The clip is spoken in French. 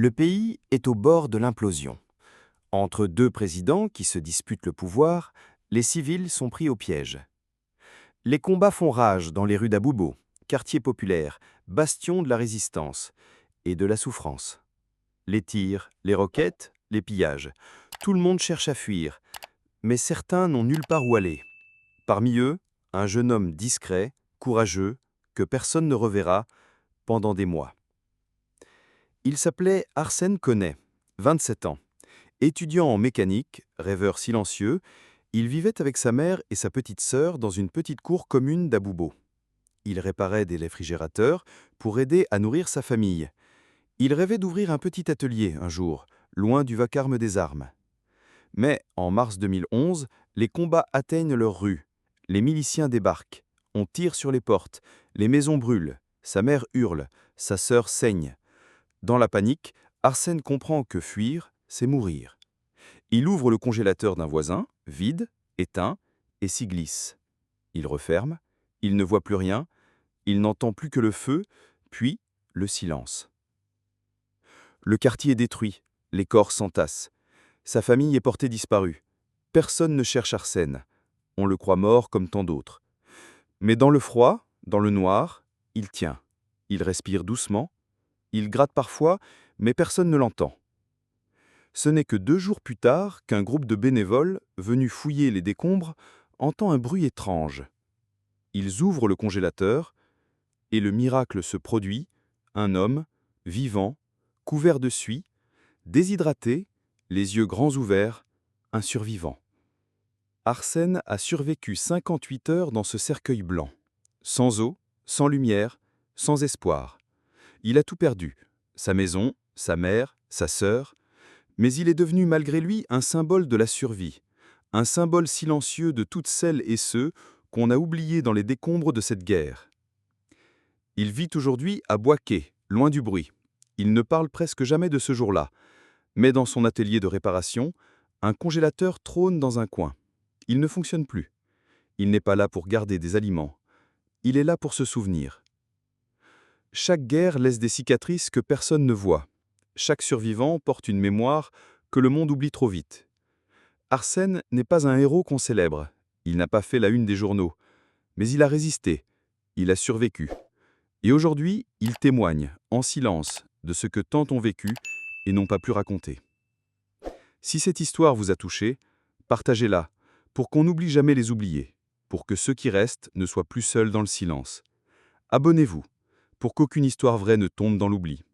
Le pays est au bord de l'implosion. Entre deux présidents qui se disputent le pouvoir, les civils sont pris au piège. Les combats font rage dans les rues d'Aboubo, quartier populaire, bastion de la résistance et de la souffrance. Les tirs, les roquettes, les pillages. Tout le monde cherche à fuir, mais certains n'ont nulle part où aller. Parmi eux, un jeune homme discret, courageux, que personne ne reverra pendant des mois. Il s'appelait Arsène Konet, 27 ans. Étudiant en mécanique, rêveur silencieux, il vivait avec sa mère et sa petite sœur dans une petite cour commune d'Aboubo. Il réparait des réfrigérateurs pour aider à nourrir sa famille. Il rêvait d'ouvrir un petit atelier un jour, loin du vacarme des armes. Mais en mars 2011, les combats atteignent leurs rues. Les miliciens débarquent. On tire sur les portes. Les maisons brûlent. Sa mère hurle. Sa sœur saigne. Dans la panique, Arsène comprend que fuir, c'est mourir. Il ouvre le congélateur d'un voisin, vide, éteint, et s'y glisse. Il referme. Il ne voit plus rien. Il n'entend plus que le feu, puis le silence. Le quartier est détruit. Les corps s'entassent. Sa famille est portée disparue. Personne ne cherche Arsène. On le croit mort comme tant d'autres. Mais dans le froid, dans le noir, il tient. Il respire doucement. Il gratte parfois, mais personne ne l'entend. Ce n'est que 2 jours plus tard qu'un groupe de bénévoles, venus fouiller les décombres, entend un bruit étrange. Ils ouvrent le congélateur, et le miracle se produit, un homme, vivant, couvert de suie, déshydraté, les yeux grands ouverts, un survivant. Arsène a survécu 58 heures dans ce cercueil blanc, sans eau, sans lumière, sans espoir. Il a tout perdu, sa maison, sa mère, sa sœur, mais il est devenu malgré lui un symbole de la survie, un symbole silencieux de toutes celles et ceux qu'on a oubliés dans les décombres de cette guerre. Il vit aujourd'hui à Bouaké, loin du bruit. Il ne parle presque jamais de ce jour-là, mais dans son atelier de réparation, un congélateur trône dans un coin. Il ne fonctionne plus. Il n'est pas là pour garder des aliments. Il est là pour se souvenir. Chaque guerre laisse des cicatrices que personne ne voit. Chaque survivant porte une mémoire que le monde oublie trop vite. Arsène n'est pas un héros qu'on célèbre. Il n'a pas fait la une des journaux. Mais il a résisté. Il a survécu. Et aujourd'hui, il témoigne, en silence, de ce que tant ont vécu et n'ont pas pu raconter. Si cette histoire vous a touché, partagez-la, pour qu'on n'oublie jamais les oubliés, pour que ceux qui restent ne soient plus seuls dans le silence. Abonnez-vous, pour qu'aucune histoire vraie ne tombe dans l'oubli.